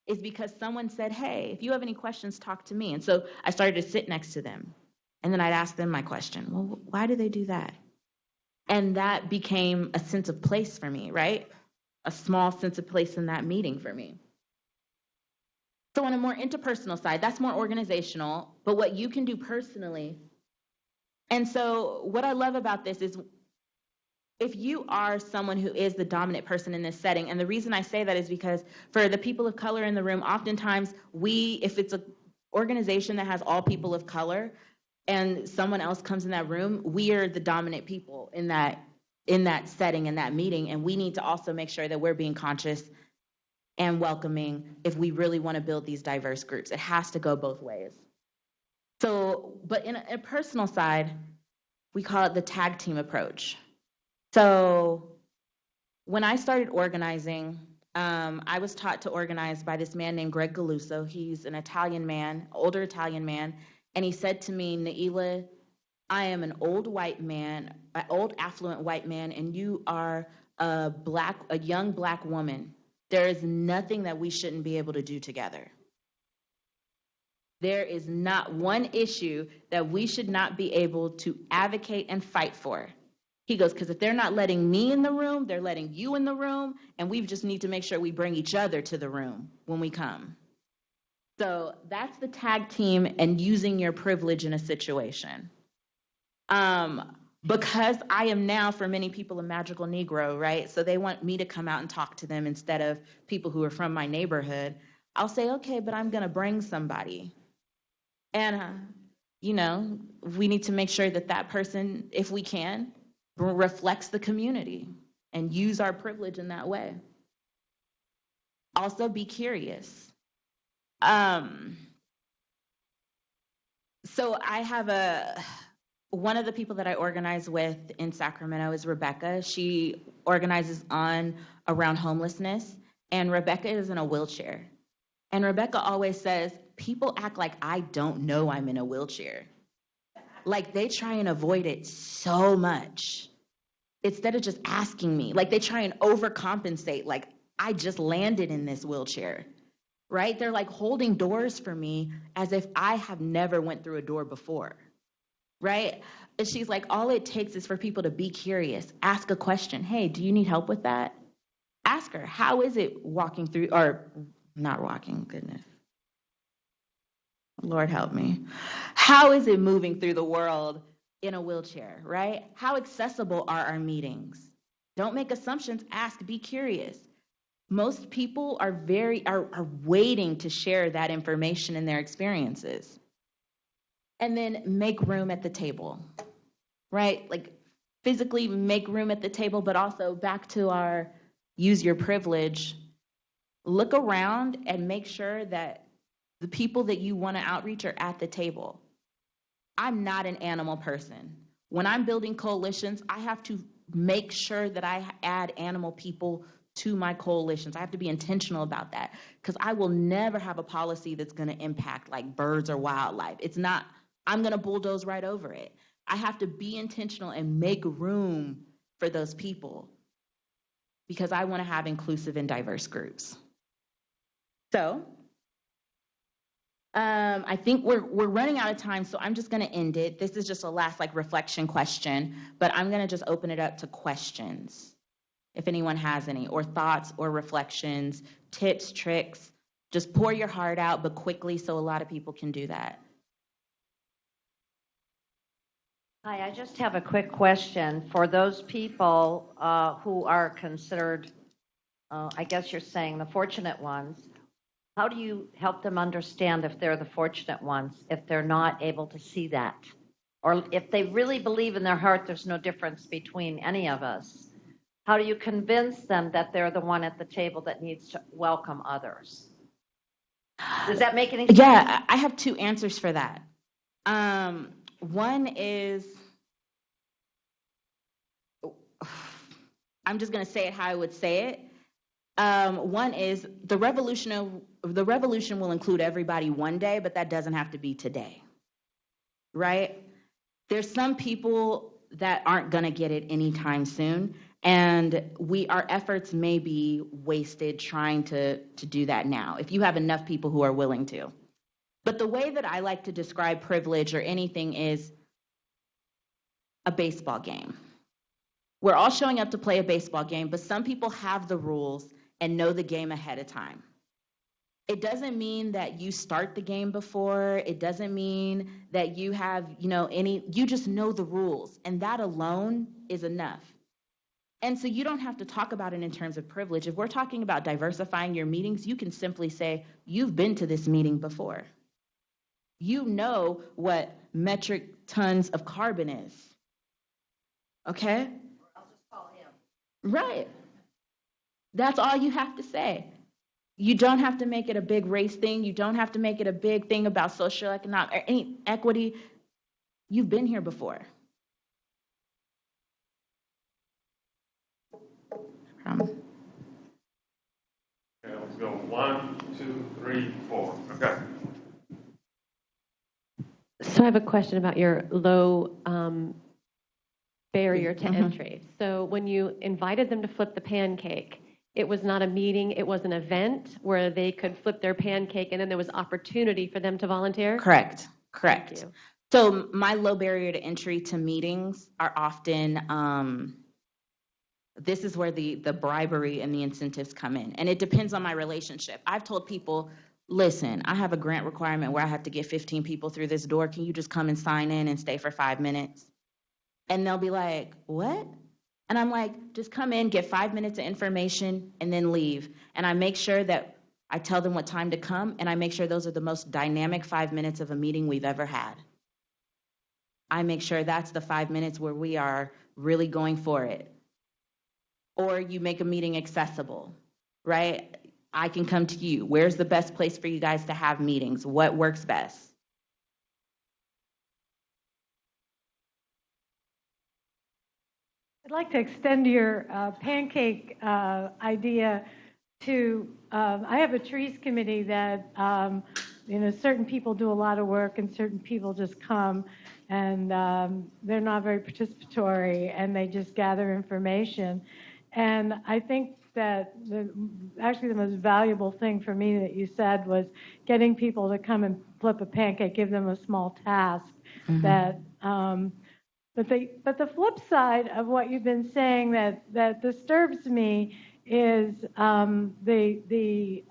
is because someone said, hey, if you have any questions, talk to me. And so I started to sit next to them. And then I'd ask them my question. Well, why do they do that? And that became a sense of place for me, right? A small sense of place in that meeting for me. So on a more interpersonal side, that's more organizational, but what you can do personally. And so what I love about this is if you are someone who is the dominant person in this setting, and the reason I say that is because for the people of color in the room, oftentimes if it's an organization that has all people of color and someone else comes in that room, we are the dominant people in that setting, in that meeting, and we need to also make sure that we're being conscious and welcoming if we really want to build these diverse groups. It has to go both ways. So, but in a personal side, we call it the tag team approach. So when I started organizing, I was taught to organize by this man named Greg Galuso. He's an Italian man, older Italian man, and he said to me, Nailah, I am an old affluent white man, and you are a young black woman. There is nothing that we shouldn't be able to do together. There is not one issue that we should not be able to advocate and fight for. He goes, because if they're not letting me in the room, they're letting you in the room, and we just need to make sure we bring each other to the room when we come. So that's the tag team and using your privilege in a situation. Because I am now, for many people, a magical Negro, right? So they want me to come out and talk to them instead of people who are from my neighborhood. I'll say, okay, but I'm going to bring somebody. And, we need to make sure that person, if we can, reflects the community and use our privilege in that way. Also, be curious. So I have one of the people that I organize with in Sacramento is Rebecca. She organizes around homelessness, and Rebecca is in a wheelchair. And Rebecca always says, people act like I don't know I'm in a wheelchair. Like they try and avoid it so much instead of just asking me. Like they try and overcompensate, like I just landed in this wheelchair, right? They're like holding doors for me as if I have never went through a door before, right? And she's like, all it takes is for people to be curious, ask a question. Hey, do you need help with that? Ask her, how is it walking through, or not walking, goodness. Lord help me. How is it moving through the world in a wheelchair, right? How accessible are our meetings? Don't make assumptions, ask, be curious. Most people are waiting to share that information and their experiences. And then make room at the table, right? Like physically make room at the table, but also back to our use your privilege. Look around and make sure that the people that you want to outreach are at the table. I'm not an animal person. When I'm building coalitions, I have to make sure that I add animal people to my coalitions. I have to be intentional about that because I will never have a policy that's going to impact like birds or wildlife. It's not, I'm going to bulldoze right over it. I have to be intentional and make room for those people because I want to have inclusive and diverse groups. So, I think we're running out of time, so I'm just going to end it. This is just a last reflection question, but I'm going to just open it up to questions. If anyone has any, or thoughts or reflections, tips, tricks, just pour your heart out, but quickly so a lot of people can do that. Hi, I just have a quick question. For those people who are considered, I guess you're saying the fortunate ones, how do you help them understand if they're the fortunate ones, if they're not able to see that? Or if they really believe in their heart there's no difference between any of us, how do you convince them that they're the one at the table that needs to welcome others? Does that make any sense? Yeah, I have two answers for that. One is, I'm just going to say it how I would say it. One is the revolution will include everybody one day, but that doesn't have to be today, right? there's some people that aren't going to get it anytime soon, and our efforts may be wasted trying to do that now, if you have enough people who are willing to. But the way that I like to describe privilege or anything is a baseball game. We're all showing up to play a baseball game, but some people have the rules and know the game ahead of time. It doesn't mean that you start the game before. It doesn't mean that you have, you just know the rules, and that alone is enough. And so you don't have to talk about it in terms of privilege. If we're talking about diversifying your meetings, you can simply say, you've been to this meeting before. You know what metric tons of carbon is. Okay? I'll just call him. Right. That's all you have to say. You don't have to make it a big race thing. You don't have to make it a big thing about socioeconomic or any equity. You've been here before. Okay, let's go 1, 2, 3, 4. Okay. So I have a question about your low barrier to entry. So when you invited them to flip the pancake, it was not a meeting, it was an event where they could flip their pancake and then there was opportunity for them to volunteer? Correct. Thank you. So my low barrier to entry to meetings are often, this is where the bribery and the incentives come in. And it depends on my relationship. I've told people, listen, I have a grant requirement where I have to get 15 people through this door. Can you just come and sign in and stay for 5 minutes? And they'll be like, what? And I'm like, just come in, get 5 minutes of information, and then leave. And I make sure that I tell them what time to come, and I make sure those are the most dynamic 5 minutes of a meeting we've ever had. I make sure that's the 5 minutes where we are really going for it. Or you make a meeting accessible, right? I can come to you. Where's the best place for you guys to have meetings? What works best? I'd like to extend your pancake idea to, I have a trees committee that, certain people do a lot of work and certain people just come and they're not very participatory and they just gather information. And I think that actually the most valuable thing for me that you said was getting people to come and flip a pancake, give them a small task that, but the flip side of what you've been saying that disturbs me is the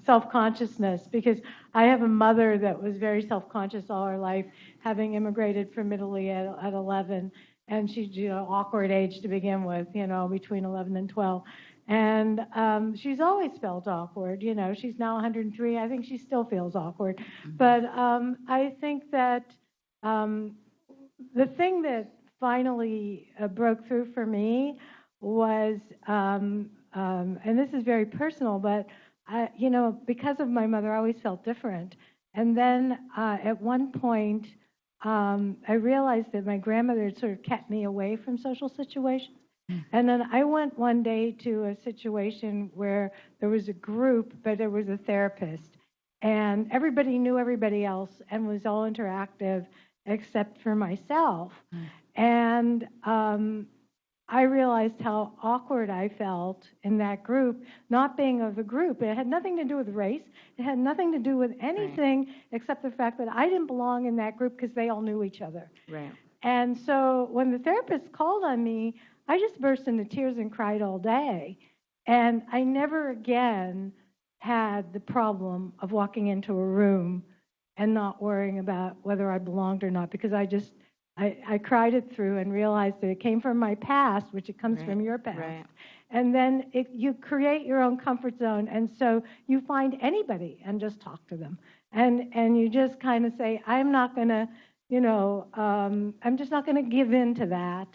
self-consciousness, because I have a mother that was very self-conscious all her life, having immigrated from Italy at 11, and she's awkward age to begin with, between 11 and 12. And she's always felt awkward. She's now 103. I think she still feels awkward. But I think that the thing that finally broke through for me was, and this is very personal, but because of my mother, I always felt different. And then at one point, I realized that my grandmother had sort of kept me away from social situations. And then I went one day to a situation where there was a group, but there was a therapist. And everybody knew everybody else and was all interactive except for myself. And I realized how awkward I felt in that group, not being of the group. It had nothing to do with race. It had nothing to do with anything except the fact that I didn't belong in that group because they all knew each other. Right. And so when the therapist called on me, I just burst into tears and cried all day. And I never again had the problem of walking into a room and not worrying about whether I belonged or not, because I cried it through and realized that it came from my past, which it comes from your past. Right. And then you create your own comfort zone, and so you find anybody and just talk to them. And you just kind of say, I'm not going to, I'm just not going to give in to that.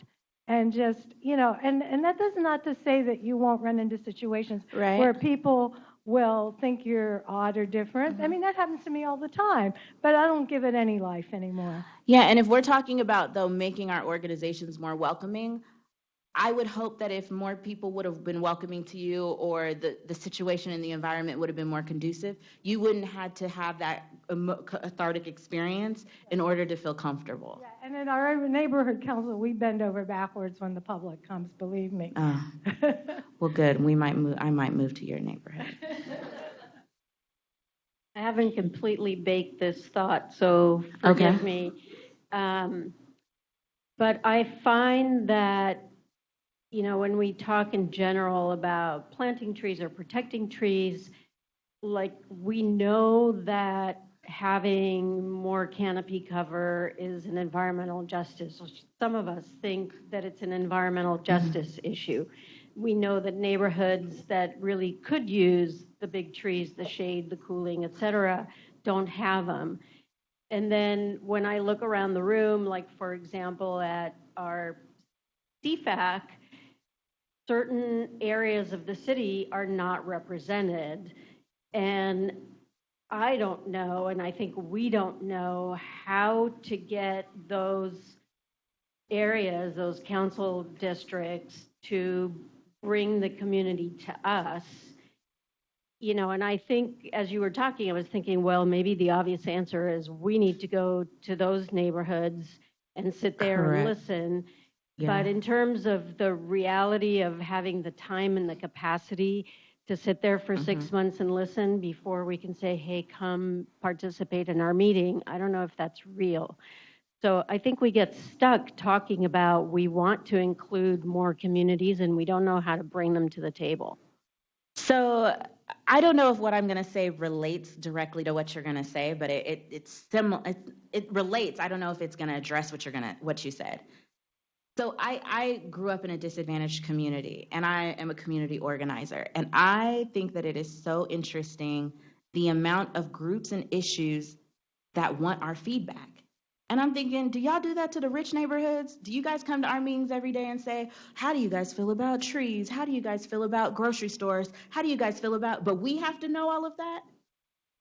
And just, and that does not to say that you won't run into situations where people will think you're odd or different. I mean, that happens to me all the time, but I don't give it any life anymore. Yeah, and if we're talking about, though, making our organizations more welcoming, I would hope that if more people would have been welcoming to you, or the situation and the environment would have been more conducive, you wouldn't have to have that cathartic experience in order to feel comfortable. Yeah, and in our neighborhood council, we bend over backwards when the public comes, believe me. Well, good. I might move to your neighborhood. I haven't completely baked this thought, so forgive me. But I find that, when we talk in general about planting trees or protecting trees, like, we know that having more canopy cover is an environmental justice. Some of us think that it's an environmental justice issue. We know that neighborhoods that really could use the big trees, the shade, the cooling, et cetera, don't have them. And then when I look around the room, like, for example, at our CFAC, certain areas of the city are not represented. And I don't know, and I think we don't know how to get those areas, those council districts, to bring the community to us. And I think as you were talking, I was thinking, well, maybe the obvious answer is we need to go to those neighborhoods and sit there and listen. Yeah. But in terms of the reality of having the time and the capacity to sit there for 6 months and listen before we can say, hey, come participate in our meeting, I don't know if that's real. So I think we get stuck talking about we want to include more communities and we don't know how to bring them to the table. So I don't know if what I'm going to say relates directly to what you're going to say, but it's similar. It relates. I don't know if it's going to address what you said. So I grew up in a disadvantaged community, and I am a community organizer. And I think that it is so interesting, the amount of groups and issues that want our feedback. And I'm thinking, do y'all do that to the rich neighborhoods? Do you guys come to our meetings every day and say, how do you guys feel about trees? How do you guys feel about grocery stores? How do you guys feel about, but we have to know all of that?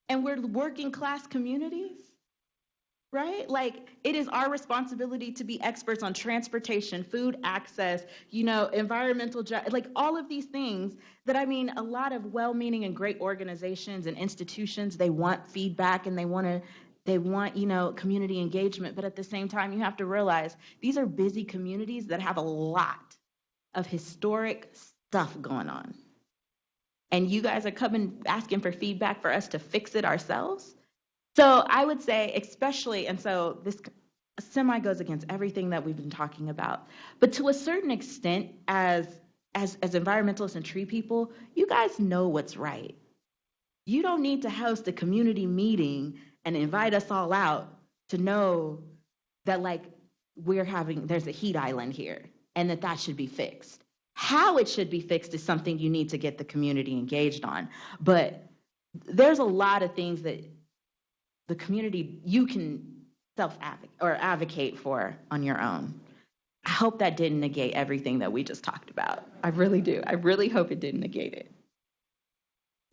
And we're working class communities, right? Like, it is our responsibility to be experts on transportation, food access, environmental, like all of these things that, a lot of well-meaning and great organizations and institutions, they want feedback and they want community engagement. But at the same time, you have to realize these are busy communities that have a lot of historic stuff going on. And you guys are coming asking for feedback for us to fix it ourselves. So I would say, especially, and so this semi goes against everything that we've been talking about, but to a certain extent, as environmentalists and tree people, you guys know what's right. You don't need to host a community meeting and invite us all out to know that, like, there's a heat island here and that should be fixed. How it should be fixed is something you need to get the community engaged on. But there's a lot of things that the community, you can advocate for on your own. I hope that didn't negate everything that we just talked about. I really do. I really hope it didn't negate it.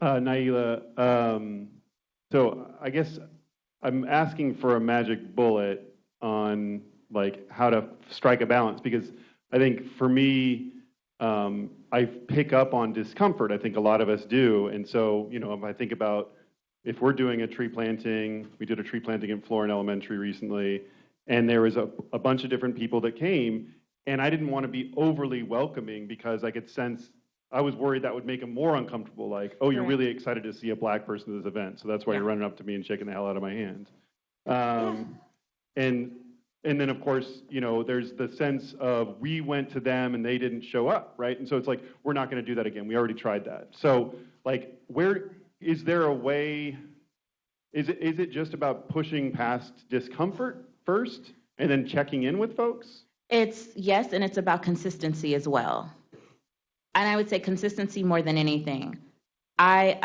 Nailah, so I guess I'm asking for a magic bullet on, like, how to strike a balance, because I think for me, I pick up on discomfort. I think a lot of us do. And so, if I think about, if we're doing a tree planting, we did a tree planting in Florin Elementary recently, and there was a bunch of different people that came, and I didn't want to be overly welcoming because I could sense, I was worried that would make them more uncomfortable, like, oh, you're really excited to see a Black person at this event, so that's why you're running up to me and shaking the hell out of my hand. And then, of course, there's the sense of we went to them and they didn't show up, right? And so it's like, we're not going to do that again. We already tried that. So, like, is there a way, is it just about pushing past discomfort first and then checking in with folks? Yes, and it's about consistency as well. And I would say consistency more than anything. I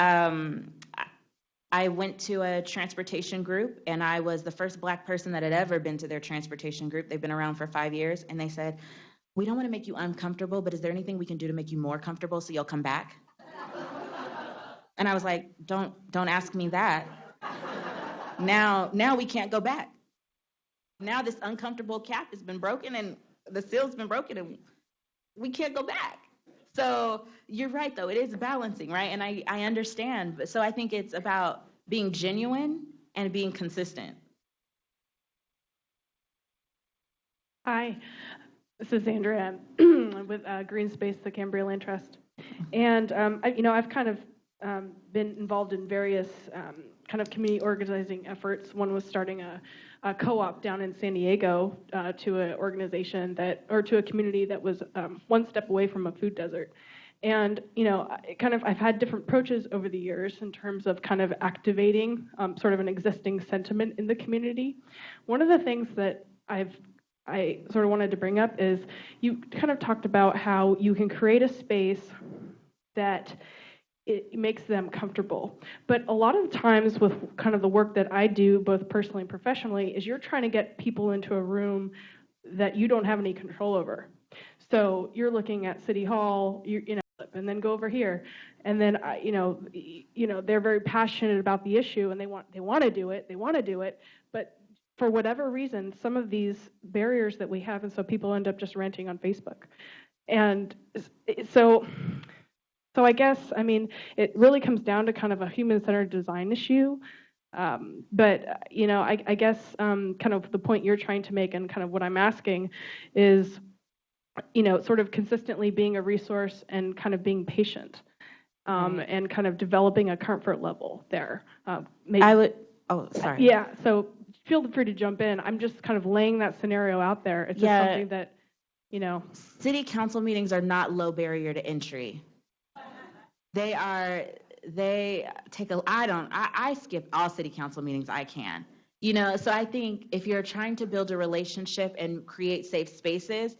went to a transportation group, and I was the first Black person that had ever been to their transportation group. They've been around for 5 years, and they said, we don't want to make you uncomfortable, but is there anything we can do to make you more comfortable so you'll come back? And I was like, don't ask me that. Now we can't go back. Now this uncomfortable cap has been broken, and the seal's been broken, and we can't go back. So you're right, though. It is balancing, right? And I understand. So I think it's about being genuine and being consistent. Hi, this is Andrea with Green Space, the Cambria Land Trust. And, I've kind of been involved in various kind of community organizing efforts. One was starting a co-op down in San Diego to an organization to a community that was one step away from a food desert. And, I've had different approaches over the years in terms of kind of activating sort of an existing sentiment in the community. One of the things that I sort of wanted to bring up is you kind of talked about how you can create a space that it makes them comfortable. But a lot of times with kind of the work that I do, both personally and professionally, is you're trying to get people into a room that you don't have any control over. So you're looking at City Hall, and then go over here. And then, they're very passionate about the issue and they want to do it, but for whatever reason, some of these barriers that we have, and so people end up just ranting on Facebook. And so I guess, it really comes down to kind of a human-centered design issue. But I guess kind of the point you're trying to make and kind of what I'm asking is, sort of consistently being a resource and kind of being patient and kind of developing a comfort level there. Sorry. Yeah, so feel free to jump in. I'm just kind of laying that scenario out there. It's just something that, City council meetings are not low barrier to entry. I skip all city council meetings I can. So I think if you're trying to build a relationship and create safe spaces,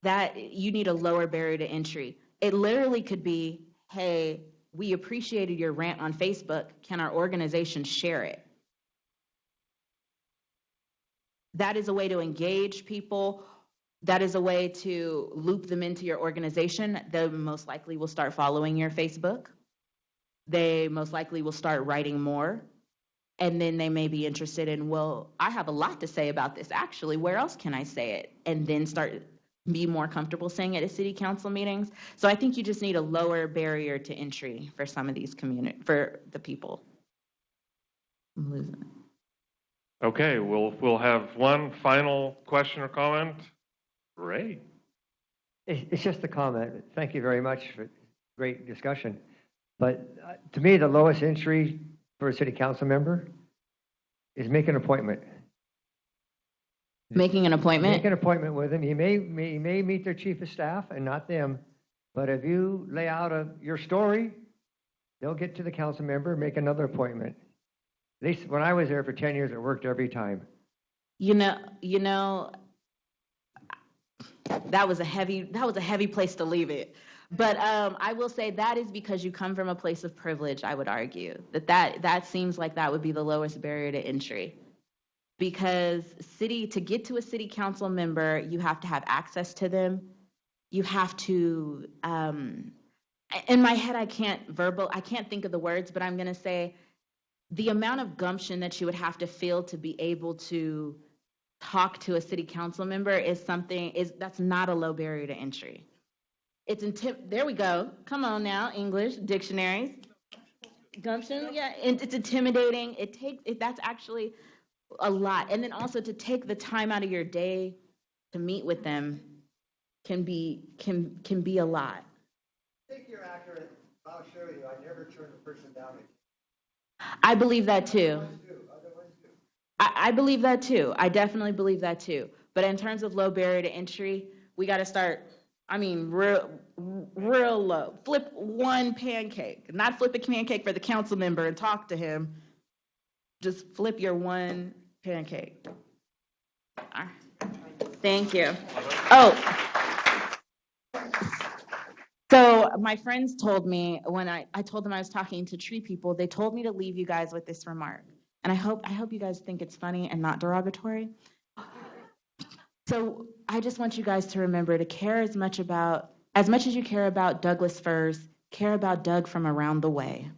that you need a lower barrier to entry. It literally could be, hey, we appreciated your rant on Facebook. Can our organization share it? That is a way to engage people. That is a way to loop them into your organization. They most likely will start following your Facebook. They most likely will start writing more. And then they may be interested in, well, I have a lot to say about this, actually. Where else can I say it? And then be more comfortable saying it at city council meetings. So I think you just need a lower barrier to entry for some of these for the people. I'm losing it. Okay, we'll have one final question or comment. Ray. It's just a comment. Thank you very much for great discussion. But to me, the lowest entry for a city council member is make an appointment. Making an appointment? Make an appointment with them. You may meet their chief of staff and not them. But if you lay out your story, they'll get to the council member, make another appointment. At least when I was there for 10 years, it worked every time. That was a heavy place to leave it. But I will say that is because you come from a place of privilege, I would argue. That seems like that would be the lowest barrier to entry. Because to get to a city council member, you have to have access to them. You have to, in my head, I can't think of the words, but I'm going to say the amount of gumption that you would have to feel to be able to talk to a city council member that's not a low barrier to entry. There we go. Come on now, English dictionaries. Gumption, yeah, it's intimidating. That's actually a lot. And then also to take the time out of your day to meet with them can be a lot. I think you're accurate. I'll show you. I never turn a person down. I believe that too. I believe that too. I definitely believe that too. But in terms of low barrier to entry, we got to start, real low. Flip one pancake. Not flip a pancake for the council member and talk to him. Just flip your one pancake. Thank you. Oh. So my friends told me when I told them I was talking to tree people, they told me to leave you guys with this remark. And I hope you guys think it's funny and not derogatory. So I just want you guys to remember to care as much as you care about Douglas firs, care about Doug from around the way.